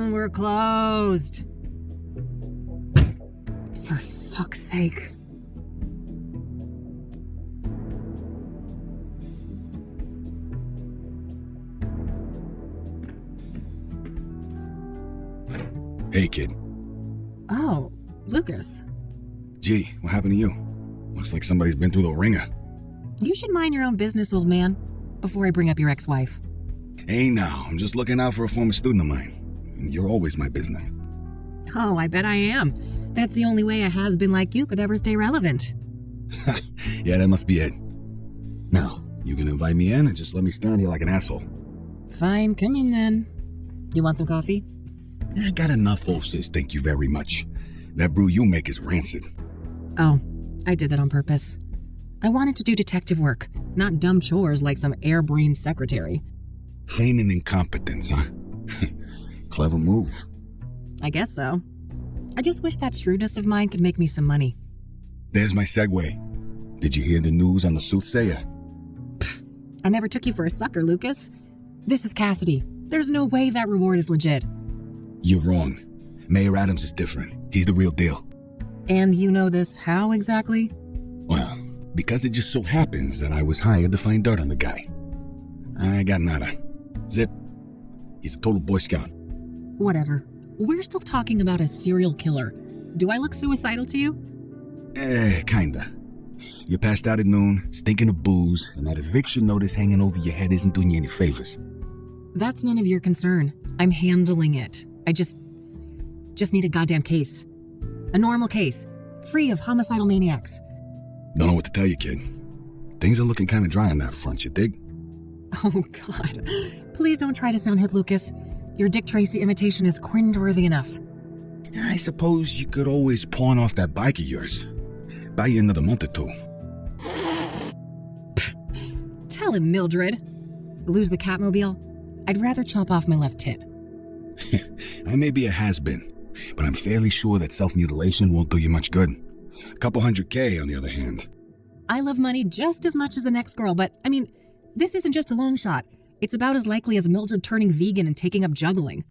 We're closed. For fuck's sake. Hey, kid. Oh, Lucas. Gee, what happened to you? Looks like somebody's been through the ringer. You should mind your own business, old man, before I bring up your ex-wife. Hey, now, I'm just looking out for a former student of mine. And you're always my business. Oh, I bet I am. That's the only way a has-been like you could ever stay relevant. Yeah, that must be it. Now, you can invite me in and just let me stand here like an asshole. Fine, come in then. You want some coffee? I got enough, old sis, thank you very much. That brew you make is rancid. Oh, I did that on purpose. I wanted to do detective work, not dumb chores like some airbrained secretary. Feigning incompetence, huh? Clever move. I guess so. I just wish that shrewdness of mine could make me some money. There's my segue. Did you hear the news on the Soothsayer? I never took you for a sucker, Lucas. This is Cassidy. There's no way that reward is legit. You're wrong. Mayor Adams is different. He's the real deal. And you know this how exactly? Well, because it just so happens that I was hired to find dirt on the guy. I got nada. Zip. He's a total Boy Scout. Whatever. We're still talking about a serial killer. Do I look suicidal to you? Kinda. You passed out at noon, stinking of booze, and that eviction notice hanging over your head isn't doing you any favors. That's none of your concern. I'm handling it. I just need a goddamn case. A normal case. Free of homicidal maniacs. Don't know what to tell you, kid. Things are looking kind of dry on that front, you dig? Oh, God. Please don't try to sound hip, Lucas. Your Dick Tracy imitation is cringeworthy enough. I suppose you could always pawn off that bike of yours. Buy you another month or two. Tell him, Mildred. Lose the Catmobile? I'd rather chop off my left tit. I may be a has-been, but I'm fairly sure that self-mutilation won't do you much good. A couple $100K, on the other hand. I love money just as much as the next girl, but, I mean, this isn't just a long shot. It's about as likely as Mildred turning vegan and taking up juggling.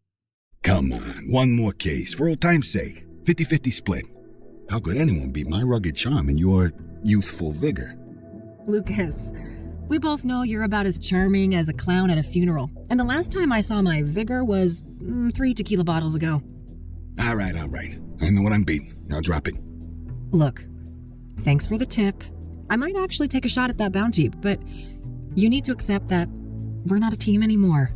Come on, one more case, for old time's sake. 50-50 split. How could anyone beat my rugged charm and your youthful vigor? Lucas, we both know you're about as charming as a clown at a funeral, and the last time I saw my vigor was 3 tequila bottles ago. All right. I know what I'm beating. Now drop it. Look, thanks for the tip. I might actually take a shot at that bounty, but you need to accept that we're not a team anymore.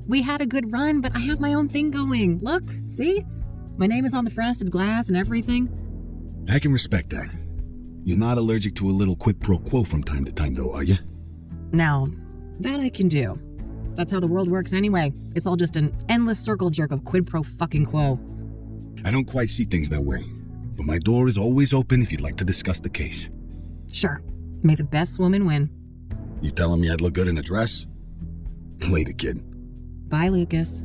We had a good run, but I have my own thing going. Look, see? My name is on the frosted glass and everything. I can respect that. You're not allergic to a little quid pro quo from time to time, though, are you? Now, that I can do. That's how the world works anyway. It's all just an endless circle jerk of quid pro fucking quo. I don't quite see things that way, but my door is always open if you'd like to discuss the case. Sure. May the best woman win. You telling me I'd look good in a dress? Later, kid. Bye, Lucas.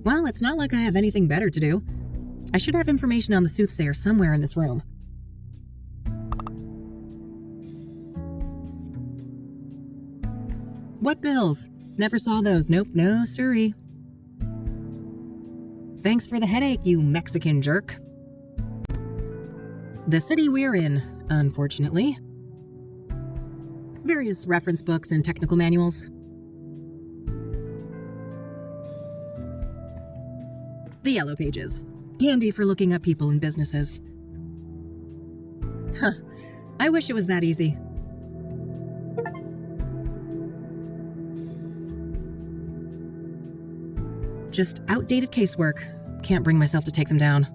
Well, it's not like I have anything better to do. I should have information on the Soothsayer somewhere in this room. What bills? Never saw those. Nope, no siree. Thanks for the headache, you Mexican jerk. The city we're in, unfortunately. Various reference books and technical manuals. The yellow pages. Handy for looking up people and businesses. Huh. I wish it was that easy. Just outdated casework. Can't bring myself to take them down.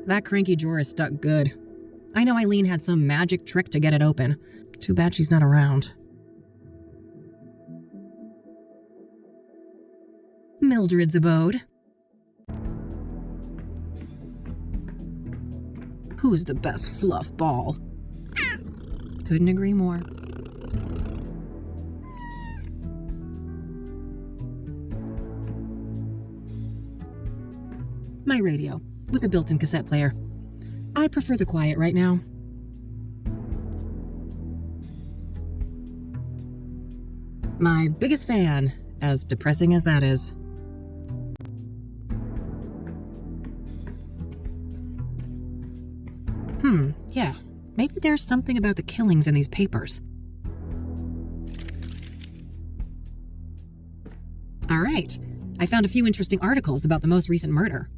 That cranky drawer is stuck good. I know Eileen had some magic trick to get it open. Too bad she's not around. Mildred's abode. Who's the best fluff ball? Couldn't agree more. My radio, with a built-in cassette player. I prefer the quiet right now. My biggest fan, as depressing as that is. Yeah. Maybe there's something about the killings in these papers. All right. I found a few interesting articles about the most recent murder.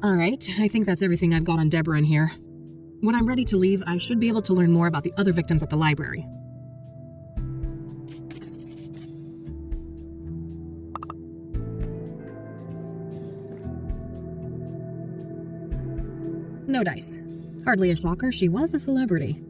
All right, I think that's everything I've got on Deborah in here. When I'm ready to leave, I should be able to learn more about the other victims at the library. No dice. Hardly a shocker, she was a celebrity.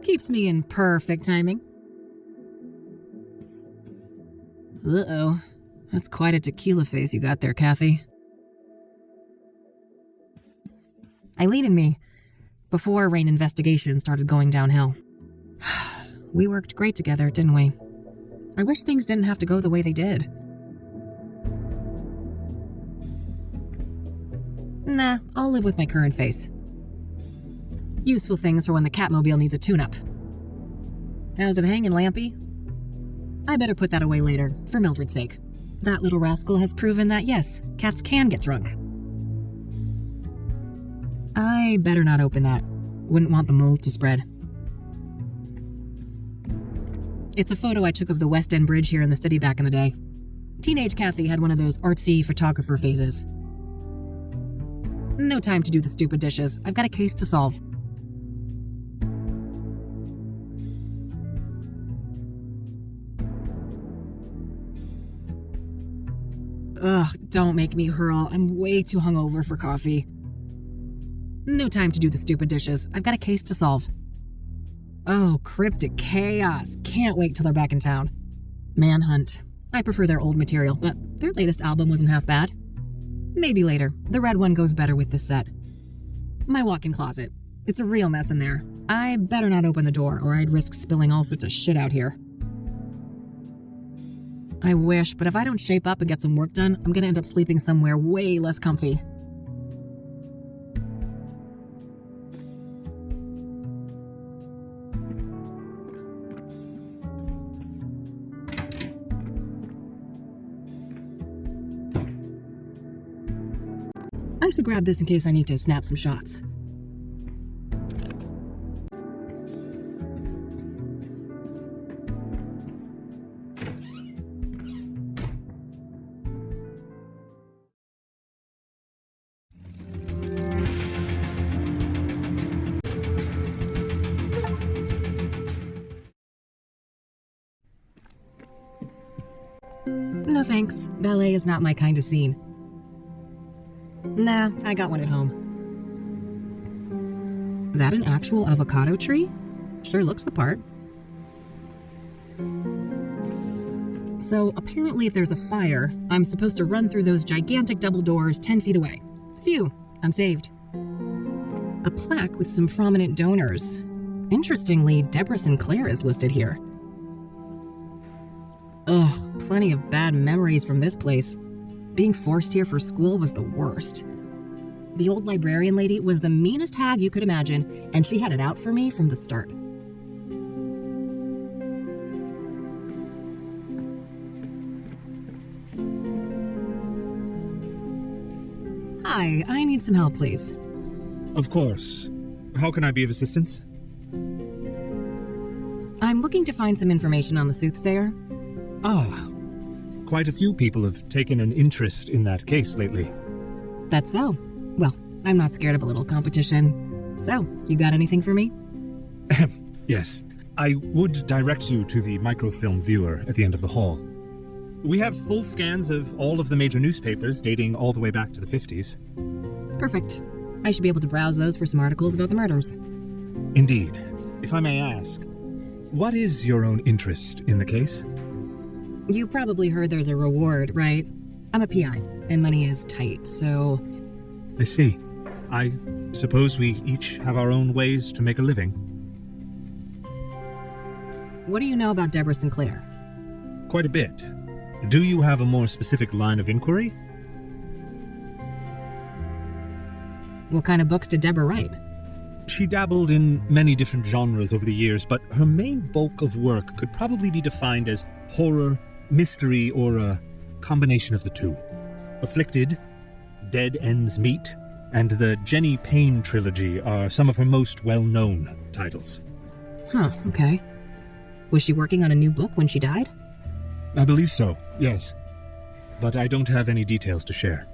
Keeps me in perfect timing. Uh-oh. That's quite a tequila face you got there, Kathy. Eileen and me, before Rain investigation started going downhill. We worked great together, didn't we? I wish things didn't have to go the way they did. Nah, I'll live with my current face. Useful things for when the Catmobile needs a tune-up. How's it hanging, Lampy? I better put that away later, for Mildred's sake. That little rascal has proven that, yes, cats can get drunk. I better not open that. Wouldn't want the mold to spread. It's a photo I took of the West End Bridge here in the city back in the day. Teenage Kathy had one of those artsy photographer phases. No time to do the stupid dishes. I've got a case to solve. Ugh, don't make me hurl. I'm way too hungover for coffee. No time to do the stupid dishes. I've got a case to solve. Oh, Cryptic Chaos. Can't wait till they're back in town. Manhunt. I prefer their old material, but their latest album wasn't half bad. Maybe later. The red one goes better with this set. My walk-in closet. It's a real mess in there. I better not open the door, or I'd risk spilling all sorts of shit out here. I wish, but if I don't shape up and get some work done, I'm gonna end up sleeping somewhere way less comfy. I should grab this in case I need to snap some shots. No thanks. Ballet is not my kind of scene. Nah, I got one at home. That an actual avocado tree? Sure looks the part. So apparently if there's a fire, I'm supposed to run through those gigantic double doors 10 feet away. Phew, I'm saved. A plaque with some prominent donors. Interestingly, Deborah Sinclair is listed here. Ugh, plenty of bad memories from this place. Being forced here for school was the worst. The old librarian lady was the meanest hag you could imagine, and she had it out for me from the start. Hi, I need some help, please. Of course. How can I be of assistance? I'm looking to find some information on the Soothsayer. Ah, quite a few people have taken an interest in that case lately. That's so. Well, I'm not scared of a little competition. So, you got anything for me? Yes. I would direct you to the microfilm viewer at the end of the hall. We have full scans of all of the major newspapers dating all the way back to the 50s. Perfect. I should be able to browse those for some articles about the murders. Indeed. If I may ask, what is your own interest in the case? You probably heard there's a reward, right? I'm a PI, and money is tight, so... I see. I suppose we each have our own ways to make a living. What do you know about Deborah Sinclair? Quite a bit. Do you have a more specific line of inquiry? What kind of books did Deborah write? She dabbled in many different genres over the years, but her main bulk of work could probably be defined as horror, mystery, or a combination of the two. Afflicted, Dead Ends Meet, and the Jenny Payne trilogy are some of her most well-known titles. Huh, okay. Was she working on a new book when she died? I believe so, yes. But I don't have any details to share.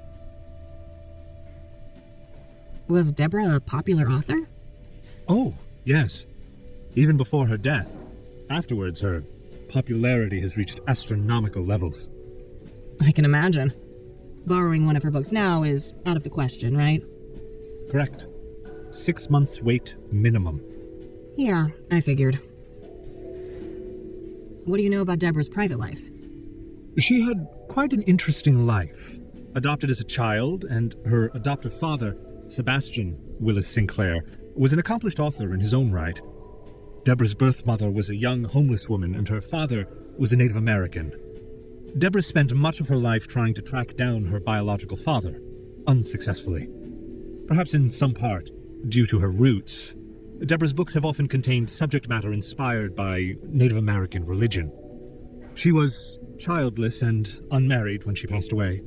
Was Deborah a popular author? Oh, yes. Even before her death. Afterwards, her popularity has reached astronomical levels. I can imagine. Borrowing one of her books now is out of the question, right? Correct. 6 months wait minimum. Yeah, I figured. What do you know about Deborah's private life? She had quite an interesting life. Adopted as a child, and her adoptive father, Sebastian Willis Sinclair, was an accomplished author in his own right. Deborah's birth mother was a young homeless woman, and her father was a Native American. Deborah spent much of her life trying to track down her biological father, unsuccessfully. Perhaps in some part due to her roots, Deborah's books have often contained subject matter inspired by Native American religion. She was childless and unmarried when she passed away.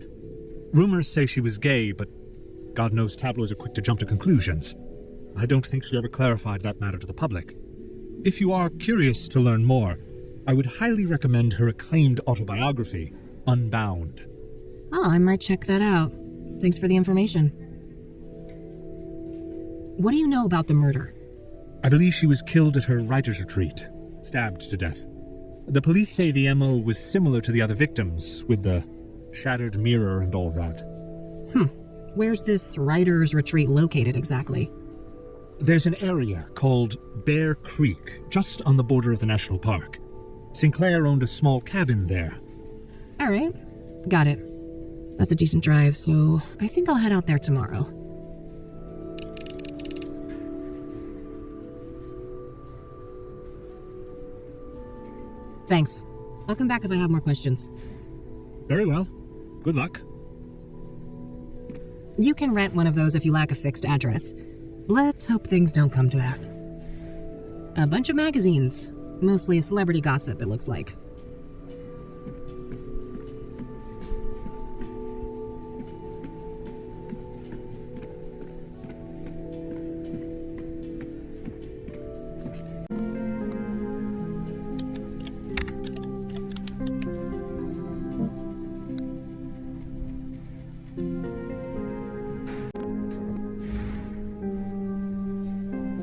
Rumors say she was gay, but God knows tabloids are quick to jump to conclusions. I don't think she ever clarified that matter to the public. If you are curious to learn more, I would highly recommend her acclaimed autobiography, Unbound. Oh, I might check that out. Thanks for the information. What do you know about the murder? I believe she was killed at her writer's retreat, stabbed to death. The police say the MO was similar to the other victims, with the shattered mirror and all that. Where's this writer's retreat located exactly? There's an area called Bear Creek, just on the border of the national park. Sinclair owned a small cabin there. All right, got it. That's a decent drive, so I think I'll head out there tomorrow. Thanks. I'll come back if I have more questions. Very well. Good luck. You can rent one of those if you lack a fixed address. Let's hope things don't come to that. A bunch of magazines. Mostly celebrity gossip, it looks like.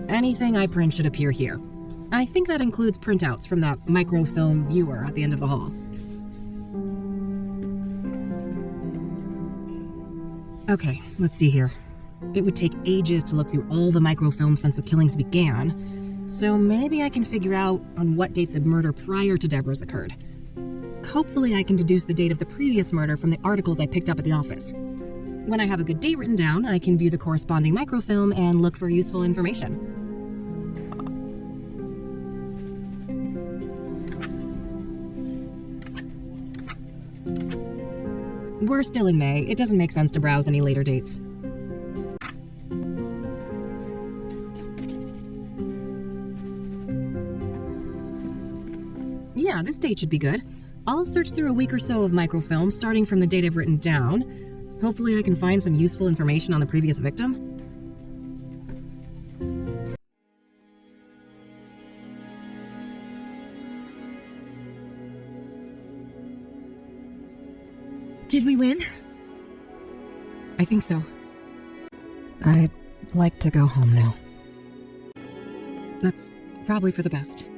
Anything I print should appear here. I think that includes printouts from that microfilm viewer at the end of the hall. Okay, let's see here. It would take ages to look through all the microfilms since the killings began, so maybe I can figure out on what date the murder prior to Deborah's occurred. Hopefully I can deduce the date of the previous murder from the articles I picked up at the office. When I have a good date written down, I can view the corresponding microfilm and look for useful information. We're still in May. It doesn't make sense to browse any later dates. Yeah, this date should be good. I'll search through a week or so of microfilm, starting from the date I've written down. Hopefully I can find some useful information on the previous victim. Did we win? I think so. I'd like to go home now. That's probably for the best.